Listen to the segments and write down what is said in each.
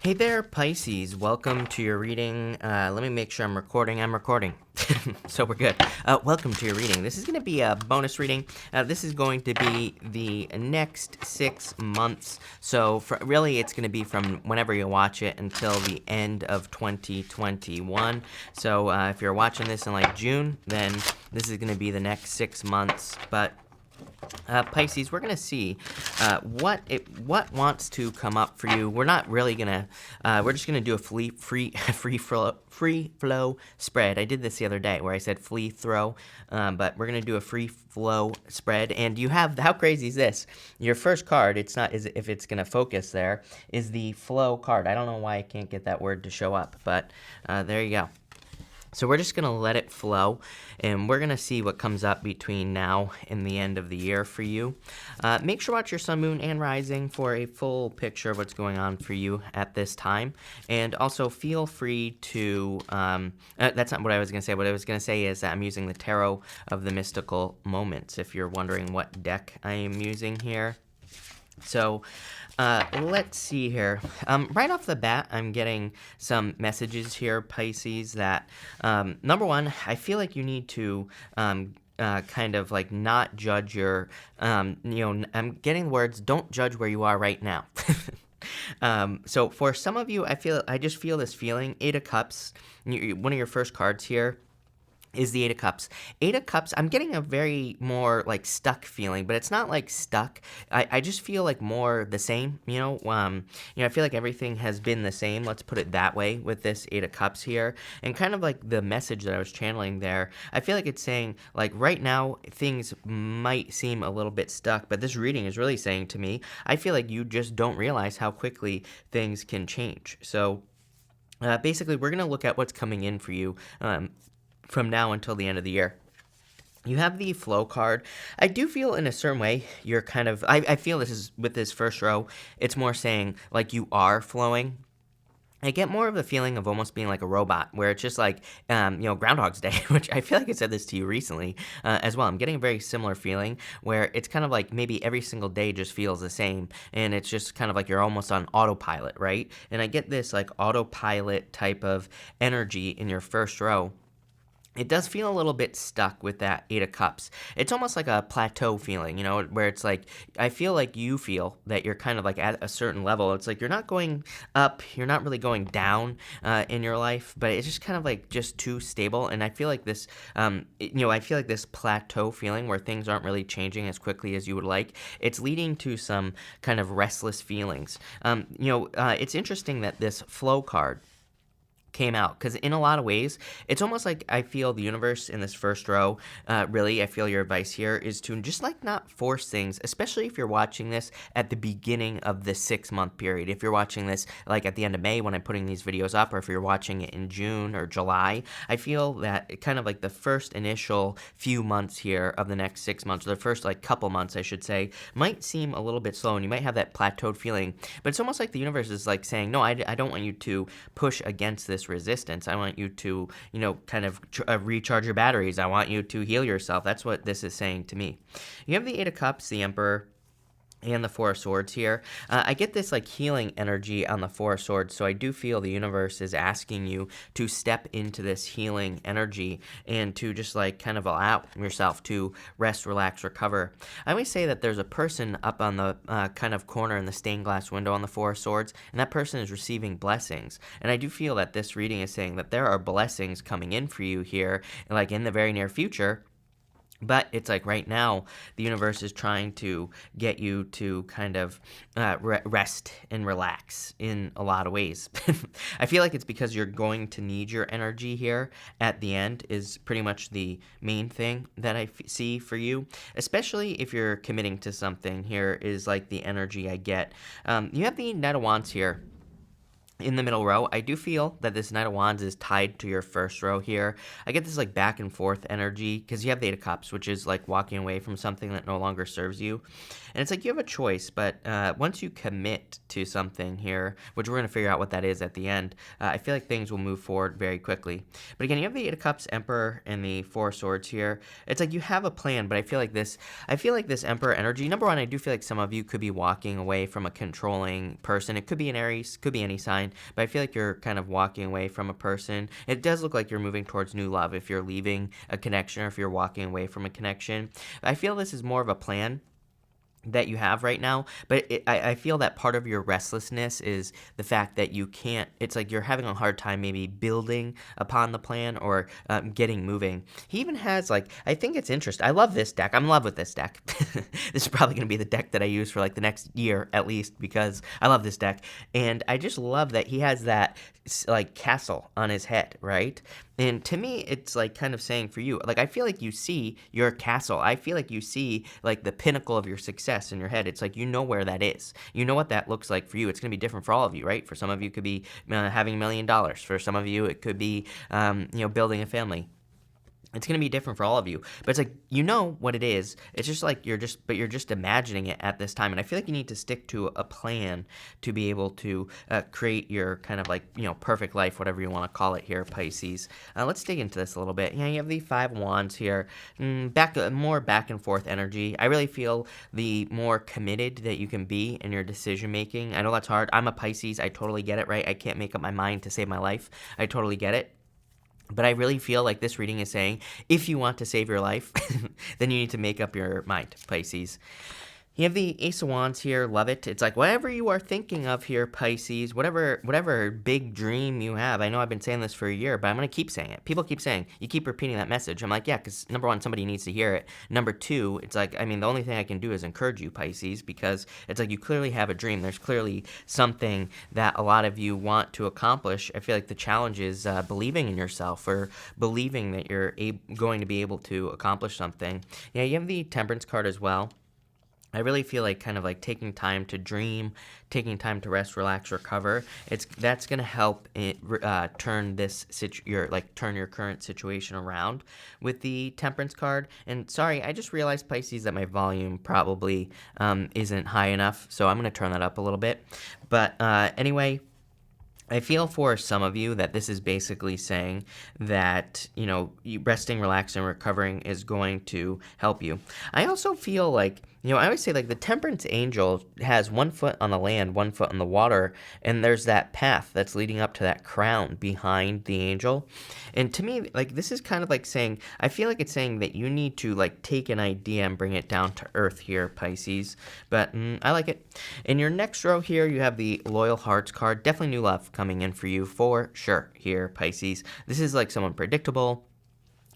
Hey there, Pisces. Welcome to your reading. Let me make sure I'm recording. I'm recording. So we're good. Welcome to your reading. This is going to be a bonus reading. This is going to be the next 6 months. So really, it's going to be from whenever you watch it until the end of 2021. So if you're watching this in like June, then this is going to be the next 6 months. But Pisces, we're gonna see what wants to come up for you. We're not really gonna. We're just gonna do a free flow spread. I did this the other day where I said free throw, but we're gonna do a free flow spread. And you have, how crazy is this? Your first card, it's not as if it's gonna focus there, is the flow card. I don't know why I can't get that word to show up, but there you go. So we're just going to let it flow, and we're going to see what comes up between now and the end of the year for you. Make sure to watch your sun, moon, and rising for a full picture of what's going on for you at this time. And also feel free to, that's not what I was going to say. What I was going to say is that I'm using the Tarot of the Mystical Moments, if you're wondering what deck I am using here. So let's see here. Right off the bat, I'm getting some messages here, Pisces, that number one, I feel like you need to kind of like not judge your, I'm getting words, don't judge where you are right now. So for some of you, I just feel this feeling. Eight of Cups, one of your first cards here is the Eight of Cups. Eight of Cups, I'm getting a very more like stuck feeling, but it's not like stuck. I just feel like more the same, I feel like everything has been the same. Let's put it that way with this Eight of Cups here. And kind of like the message that I was channeling there, I feel like it's saying like right now things might seem a little bit stuck, but this reading is really saying to me, I feel like you just don't realize how quickly things can change. So basically, we're going to look at what's coming in for you from now until the end of the year. You have the flow card. I do feel in a certain way you're kind of, I feel this is with this first row, it's more saying like you are flowing. I get more of the feeling of almost being like a robot, where it's just like, Groundhog's Day, which I feel like I said this to you recently as well. I'm getting a very similar feeling where it's kind of like maybe every single day just feels the same, and it's just kind of like you're almost on autopilot, right? And I get this like autopilot type of energy in your first row. It does feel a little bit stuck with that Eight of Cups. It's almost like a plateau feeling, where it's like, I feel like you feel that you're kind of like at a certain level. It's like you're not going up, you're not really going down in your life, but it's just kind of like just too stable. And I feel like this, I feel like this plateau feeling where things aren't really changing as quickly as you would like, it's leading to some kind of restless feelings. It's interesting that this flow card came out, because in a lot of ways it's almost like I feel the universe in this first row, really I feel your advice here is to just like not force things, especially if you're watching this at the beginning of the 6-month period. If you're watching this like at the end of May when I'm putting these videos up, or if you're watching it in June or July, I feel that kind of like the first initial few months here of the next 6 months, or the first like couple months I should say, might seem a little bit slow, and you might have that plateaued feeling, but it's almost like the universe is like saying, no, I don't want you to push against this resistance. I want you to, kind of recharge your batteries. I want you to heal yourself. That's what this is saying to me. You have the Eight of Cups, the Emperor, and the Four of Swords here. I get this like healing energy on the Four of Swords, so I do feel the universe is asking you to step into this healing energy and to just like kind of allow yourself to rest, relax, recover. I always say that there's a person up on the kind of corner in the stained glass window on the Four of Swords, and that person is receiving blessings. And I do feel that this reading is saying that there are blessings coming in for you here, like in the very near future. But it's like right now, the universe is trying to get you to kind of rest and relax in a lot of ways. I feel like it's because you're going to need your energy here at the end is pretty much the main thing that I see for you, especially if you're committing to something. Here is like the energy I get. You have the Knight of Wands here in the middle row. I do feel that this Knight of Wands is tied to your first row here. I get this like back and forth energy because you have the Eight of Cups, which is like walking away from something that no longer serves you. And it's like you have a choice, but once you commit to something here, which we're going to figure out what that is at the end, I feel like things will move forward very quickly. But again, you have the Eight of Cups, Emperor, and the Four of Swords here. It's like you have a plan, but I feel like this Emperor energy, number one, I do feel like some of you could be walking away from a controlling person. It could be an Aries, could be any sign, person, but I feel like you're kind of walking away from a person. It does look like you're moving towards new love if you're leaving a connection or if you're walking away from a connection. I feel this is more of a plan that you have right now, but I feel that part of your restlessness is the fact that you can't, it's like you're having a hard time maybe building upon the plan or getting moving. He even has like, I think it's interesting. I love this deck. I'm in love with this deck. This is probably going to be the deck that I use for like the next year at least, because I love this deck. And I just love that he has that like castle on his head, right? And to me, it's like kind of saying for you, like I feel like you see your castle. I feel like you see like the pinnacle of your success in your head. It's like you know where that is. You know what that looks like for you. It's going to be different for all of you, right? For some of you, it could be having $1 million. For some of you, it could be building a family. It's going to be different for all of you, but it's like, you know what it is. It's just like you're just imagining it at this time. And I feel like you need to stick to a plan to be able to create your kind of like, perfect life, whatever you want to call it here, Pisces. Let's dig into this a little bit. Yeah, you have the 5 wands here, more back and forth energy. I really feel the more committed that you can be in your decision making. I know that's hard. I'm a Pisces. I totally get it, right? I can't make up my mind to save my life. I totally get it. But I really feel like this reading is saying, if you want to save your life, then you need to make up your mind, Pisces. You have the Ace of Wands here, love it. It's like whatever you are thinking of here, Pisces, whatever big dream you have. I know I've been saying this for a year, but I'm going to keep saying it. People keep saying, you keep repeating that message. I'm like, yeah, because number one, somebody needs to hear it. Number two, it's like, I mean, the only thing I can do is encourage you, Pisces, because it's like you clearly have a dream. There's clearly something that a lot of you want to accomplish. I feel like the challenge is believing in yourself or believing that you're going to be able to accomplish something. Yeah, you have the Temperance card as well. I really feel like kind of like taking time to dream, taking time to rest, relax, recover. That's gonna help turn turn your current situation around with the Temperance card. And sorry, I just realized, Pisces, that my volume probably isn't high enough, so I'm gonna turn that up a little bit. But anyway. I feel for some of you that this is basically saying that, resting, relaxing, recovering is going to help you. I also feel like, I always say like the Temperance angel has 1 foot on the land, 1 foot on the water, and there's that path that's leading up to that crown behind the angel. And to me, like this is kind of like saying, I feel like it's saying that you need to like take an idea and bring it down to earth here, Pisces. But I like it. In your next row here, you have the Loyal Hearts card. Definitely new love coming in for you for sure here, Pisces. This is like someone predictable,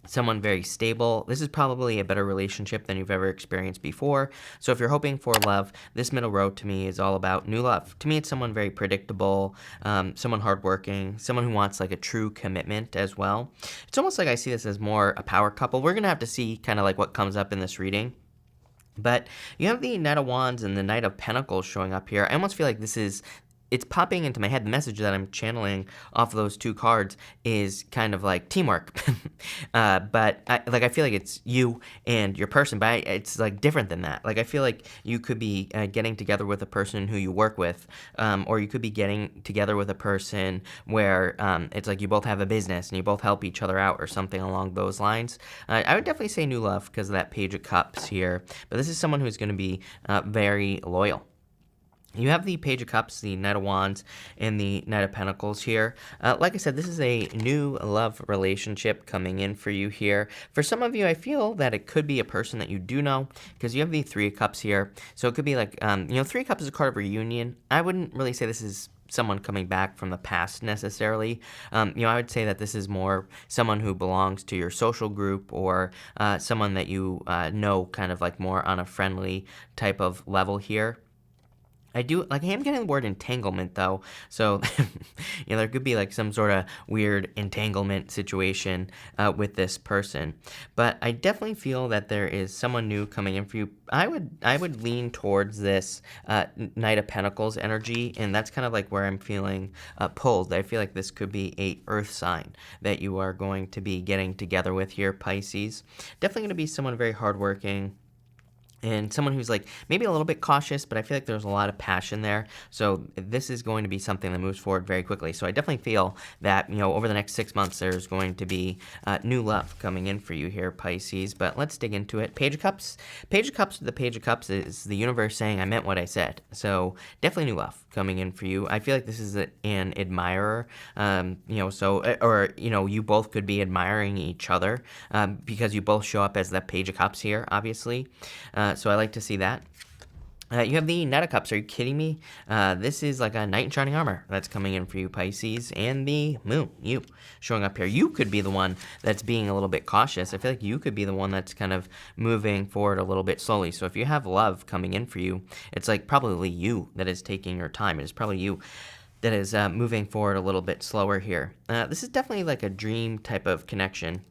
someone very stable. This is probably a better relationship than you've ever experienced before. So if you're hoping for love, this middle row to me is all about new love. To me, it's someone very predictable, someone hardworking, someone who wants like a true commitment as well. It's almost like I see this as more a power couple. We're going to have to see kind of like what comes up in this reading. But you have the Knight of Wands and the Knight of Pentacles showing up here. I almost feel like it's popping into my head. The message that I'm channeling off of those two cards is kind of like teamwork. But I feel like it's you and your person, but it's like different than that. Like I feel like you could be getting together with a person who you work with, or you could be getting together with a person where it's like you both have a business and you both help each other out or something along those lines. I would definitely say new love because of that Page of Cups here. But this is someone who's going to be very loyal. You have the Page of Cups, the Knight of Wands, and the Knight of Pentacles here. Like I said, this is a new love relationship coming in for you here. For some of you, I feel that it could be a person that you do know, because you have the Three of Cups here. So it could be like, Three of Cups is a card of reunion. I wouldn't really say this is someone coming back from the past necessarily. I would say that this is more someone who belongs to your social group or someone that you know kind of like more on a friendly type of level here. I am getting the word entanglement though, so there could be like some sort of weird entanglement situation with this person. But I definitely feel that there is someone new coming in for you. I would lean towards this Knight of Pentacles energy, and that's kind of like where I'm feeling pulled. I feel like this could be a earth sign that you are going to be getting together with here, Pisces. Definitely going to be someone very hardworking and someone who's like maybe a little bit cautious, but I feel like there's a lot of passion there. So this is going to be something that moves forward very quickly. So I definitely feel that, over the next 6 months, there's going to be new love coming in for you here, Pisces. But let's dig into it. Page of Cups. Page of Cups to the Page of Cups is the universe saying, I meant what I said. So definitely new love coming in for you. I feel like this is an admirer, you both could be admiring each other because you both show up as the Page of Cups here, obviously. So I like to see that. You have the Knight of Cups. Are you kidding me? This is like a knight in shining armor that's coming in for you, Pisces. And the Moon, you showing up here. You could be the one that's being a little bit cautious. I feel like you could be the one that's kind of moving forward a little bit slowly. So if you have love coming in for you, it's like probably you that is taking your time. It is probably you that is moving forward a little bit slower here. This is definitely like a dream type of connection.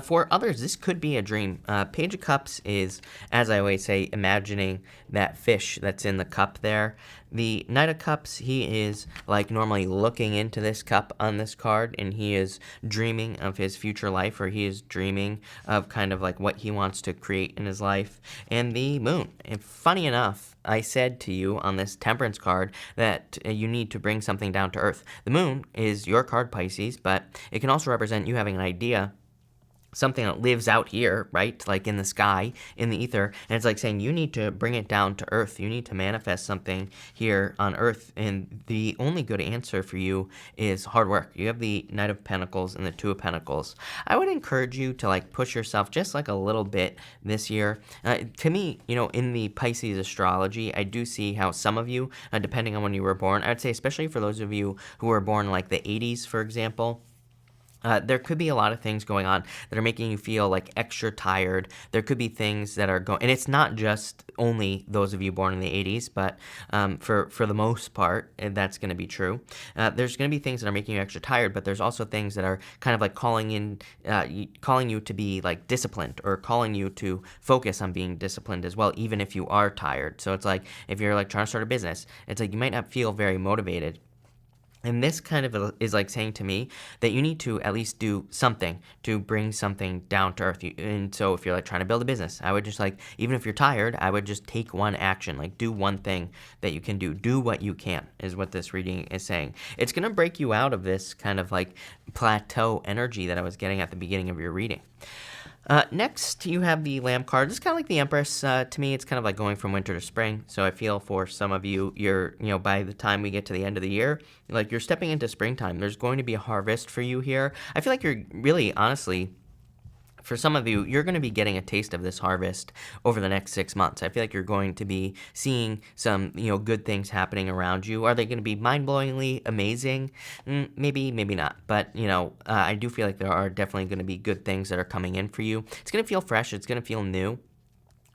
For others, this could be a dream. Page of Cups is, as I always say, imagining that fish that's in the cup there. The Knight of Cups, he is like normally looking into this cup on this card, and he is dreaming of his future life, or he is dreaming of kind of like what he wants to create in his life. And the Moon. And funny enough, I said to you on this Temperance card that you need to bring something down to earth. The Moon is your card, Pisces, but it can also represent you having an idea, something that lives out here, right? Like in the sky, in the ether. And it's like saying you need to bring it down to earth. You need to manifest something here on earth. And the only good answer for you is hard work. You have the Knight of Pentacles and the Two of Pentacles. I would encourage you to like push yourself just like a little bit this year. To me, in the Pisces astrology, I do see how some of you, depending on when you were born, I would say especially for those of you who were born like the 80s, for example, there could be a lot of things going on that are making you feel like extra tired. There could be things that are going, and it's not just only those of you born in the 80s, but for the most part, that's going to be true. There's going to be things that are making you extra tired, but there's also things that are kind of like calling you to be like disciplined, or calling you to focus on being disciplined as well, even if you are tired. So it's like if you're like trying to start a business, it's like you might not feel very motivated. And this kind of is like saying to me that you need to at least do something to bring something down to earth. And so if you're like trying to build a business, I would just like, even if you're tired, I would just take one action, like do one thing that you can do. Do what you can is what this reading is saying. It's going to break you out of this kind of like plateau energy that I was getting at the beginning of your reading. Next, you have the Lamb card. This is kind of like the Empress. To me, it's kind of like going from winter to spring. So I feel for some of you, by the time we get to the end of the year, like you're stepping into springtime. There's going to be a harvest for you here. I feel like you're really, honestly, for some of you, you're going to be getting a taste of this harvest over the next 6 months. I feel like you're going to be seeing some, good things happening around you. Are they going to be mind-blowingly amazing? Maybe, maybe not. But, I do feel like there are definitely going to be good things that are coming in for you. It's going to feel fresh. It's going to feel new.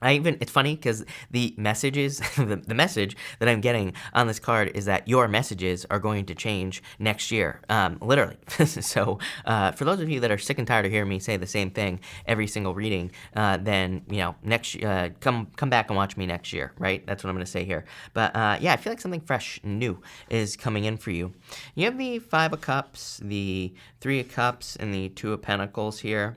It's funny because the messages, the message that I'm getting on this card is that your messages are going to change next year, literally. So for those of you that are sick and tired of hearing me say the same thing every single reading, then, next come back and watch me next year, right? That's what I'm going to say here. But I feel like something fresh and new is coming in for you. You have the Five of Cups, the Three of Cups, and the Two of Pentacles here.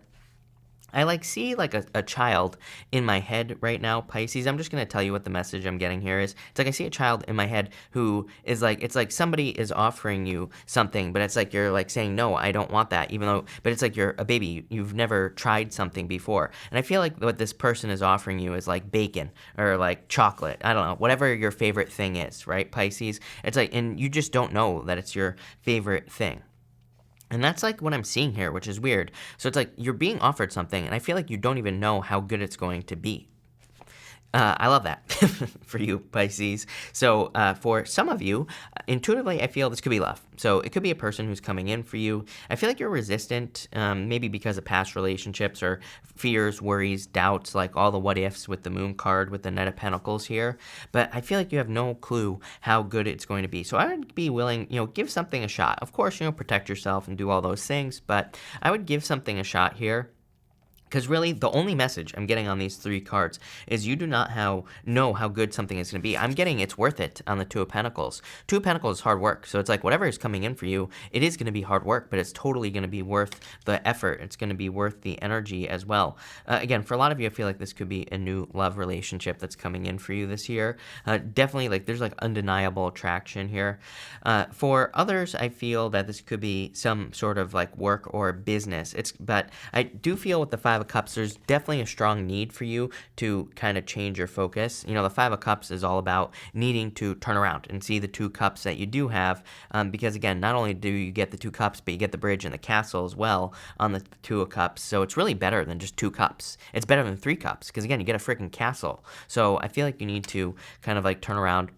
I see a child in my head right now, Pisces. I'm just going to tell you what the message I'm getting here is. It's like I see a child in my head who is like, it's like somebody is offering you something, but it's like you're like saying, no, I don't want that, but it's like you're a baby. You've never tried something before. And I feel like what this person is offering you is like bacon or like chocolate. I don't know, whatever your favorite thing is, right, Pisces? It's like, and you just don't know that it's your favorite thing. And that's like what I'm seeing here, which is weird. So it's like you're being offered something, and I feel like you don't even know how good it's going to be. I love that for you, Pisces. So for some of you, intuitively, I feel this could be love. So it could be a person who's coming in for you. I feel like you're resistant, maybe because of past relationships or fears, worries, doubts, like all the what ifs with the Moon card with the Knight of Pentacles here. But I feel like you have no clue how good it's going to be. So I would be willing, give something a shot. Of course, protect yourself and do all those things, but I would give something a shot here. Because really, the only message I'm getting on these 3 cards is you do not know how good something is going to be. I'm getting it's worth it on the Two of Pentacles. Two of Pentacles is hard work. So it's like whatever is coming in for you, it is going to be hard work, but it's totally going to be worth the effort. It's going to be worth the energy as well. Again, for a lot of you, I feel like this could be a new love relationship that's coming in for you this year. Definitely, like there's like undeniable attraction here. For others, I feel that this could be some sort of like work or business. But I do feel with the Five of Cups, there's definitely a strong need for you to kind of change your focus. You know, the Five of Cups is all about needing to turn around and see the 2 cups that you do have, because again, not only do you get the 2 cups, but you get the bridge and the castle as well on the 2 of Cups. So it's really better than just 2 cups. It's better than 3 cups because again, you get a freaking castle. So I feel like you need to kind of like turn around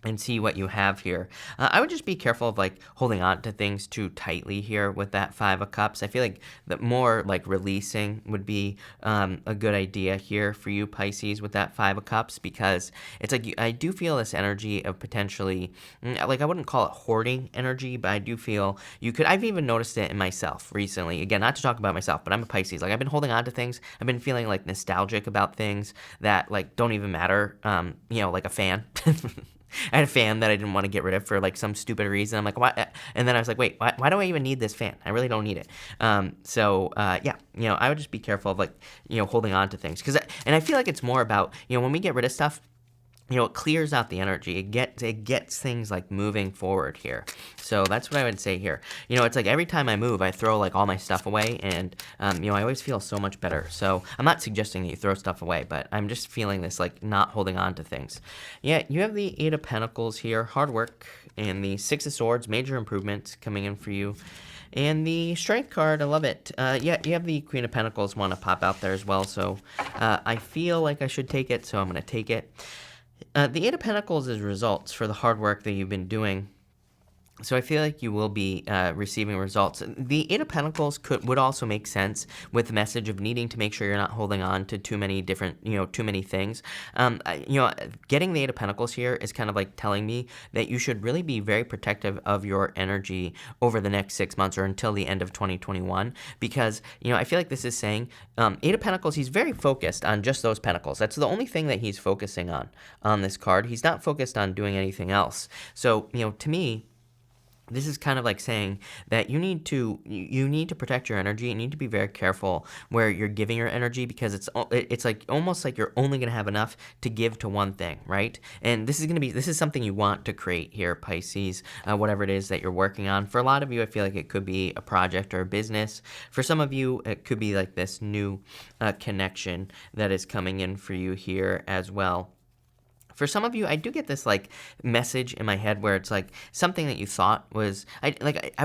and see what you have here. I would just be careful of like holding on to things too tightly here with that Five of Cups. I feel like that more like releasing would be a good idea here for you, Pisces, with that Five of Cups, because it's like I do feel this energy of potentially, like I wouldn't call it hoarding energy, but I do feel you could, I've even noticed it in myself recently. Again, not to talk about myself, but I'm a Pisces. Like I've been holding on to things. I've been feeling like nostalgic about things that like don't even matter, like a fan. I had a fan that I didn't want to get rid of for like some stupid reason. I'm like, why? And then I was like, wait, why do I even need this fan? I really don't need it. Yeah, I would just be careful of like, holding on to things. And I feel like it's more about, when we get rid of stuff, it clears out the energy. It gets things like moving forward here. So that's what I would say here. It's like every time I move, I throw like all my stuff away, and I always feel so much better. So I'm not suggesting that you throw stuff away, but I'm just feeling this like not holding on to things. Yeah, you have the Eight of Pentacles here, hard work, and the Six of Swords, major improvements coming in for you. And the Strength card, I love it. Yeah, you have the Queen of Pentacles want to pop out there as well. So I feel like I should take it, so I'm going to take it. The Eight of Pentacles is results for the hard work that you've been doing. So I feel like you will be receiving results. The Eight of Pentacles would also make sense with the message of needing to make sure you're not holding on to too many different, too many things. Getting the Eight of Pentacles here is kind of like telling me that you should really be very protective of your energy over the next 6 months or until the end of 2021, because, I feel like this is saying Eight of Pentacles, he's very focused on just those pentacles. That's the only thing that he's focusing on this card. He's not focused on doing anything else. So, to me, this is kind of like saying that you need to protect your energy. You need to be very careful where you're giving your energy, because it's like almost like you're only going to have enough to give to one thing, right? And this is something you want to create here, Pisces, whatever it is that you're working on. For a lot of you, I feel like it could be a project or a business. For some of you, it could be like this new connection that is coming in for you here as well. For some of you, I do get this like message in my head where it's like something that you thought was, I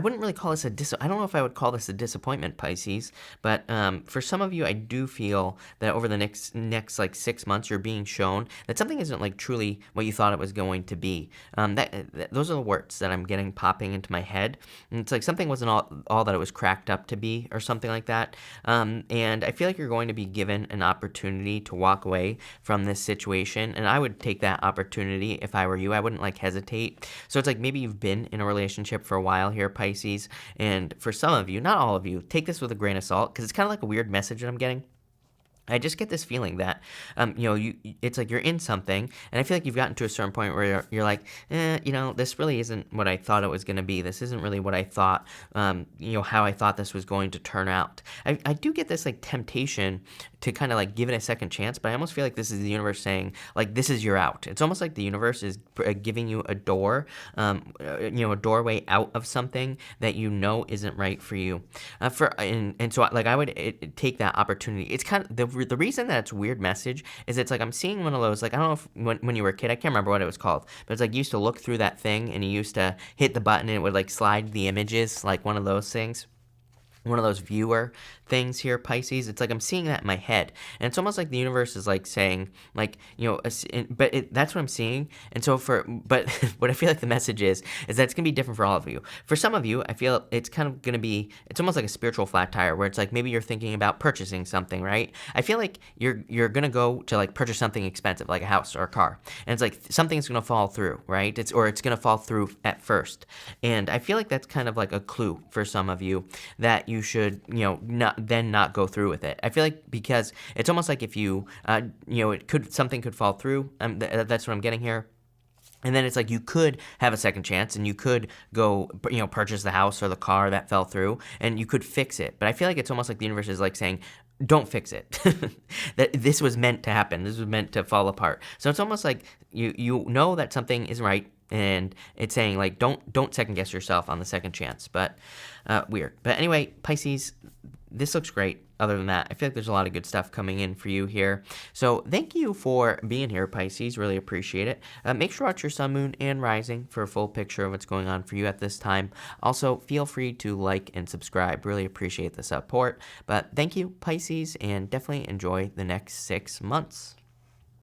wouldn't really call this I don't know if I would call this a disappointment, Pisces, but for some of you, I do feel that over the next like 6 months, you're being shown that something isn't like truly what you thought it was going to be. Those are the words that I'm getting popping into my head. And it's like something wasn't all that it was cracked up to be, or something like that. And I feel like you're going to be given an opportunity to walk away from this situation, and I would take that opportunity if I were you. I wouldn't like hesitate. So it's like maybe you've been in a relationship for a while here, Pisces, and for some of you, not all of you, take this with a grain of salt, because it's kind of like a weird message that I'm getting. I just get this feeling that, it's like you're in something, and I feel like you've gotten to a certain point where you're like, this really isn't what I thought it was going to be. This isn't really what I thought, how I thought this was going to turn out. I do get this like temptation to kind of like give it a second chance, but I almost feel like this is the universe saying like, this is your out. It's almost like the universe is giving you a door, a doorway out of something that isn't right for you. So like I would take that opportunity. It's kind of the reason that it's a weird message is it's like I'm seeing one of those, like I don't know if when you were a kid, I can't remember what it was called, but it's like you used to look through that thing and you used to hit the button and it would like slide the images, like one of those things. One of those viewer things here, Pisces. It's like I'm seeing that in my head, and it's almost like the universe is like saying, like, that's what I'm seeing. And so but what I feel like the message is that it's gonna be different for all of you. For some of you, I feel it's kind of gonna be, it's almost like a spiritual flat tire, where it's like maybe you're thinking about purchasing something, right? I feel like you're gonna go to like purchase something expensive, like a house or a car, and it's like something's gonna fall through, right? It's gonna fall through at first, and I feel like that's kind of like a clue for some of you that you should, not go through with it. I feel like because it's almost like if you, something could fall through. That's what I'm getting here. And then it's like you could have a second chance and you could go, purchase the house or the car that fell through and you could fix it. But I feel like it's almost like the universe is like saying, don't fix it. That this was meant to happen. This was meant to fall apart. So it's almost like you know that something isn't right, and it's saying like don't second guess yourself on the second chance. But weird. But anyway, Pisces, this looks great. Other than that, I feel like there's a lot of good stuff coming in for you here. So thank you for being here, Pisces. Really appreciate it. Make sure to watch your sun, moon, and rising for a full picture of what's going on for you at this time. Also, feel free to like and subscribe. Really appreciate the support. But thank you, Pisces, and definitely enjoy the next 6 months.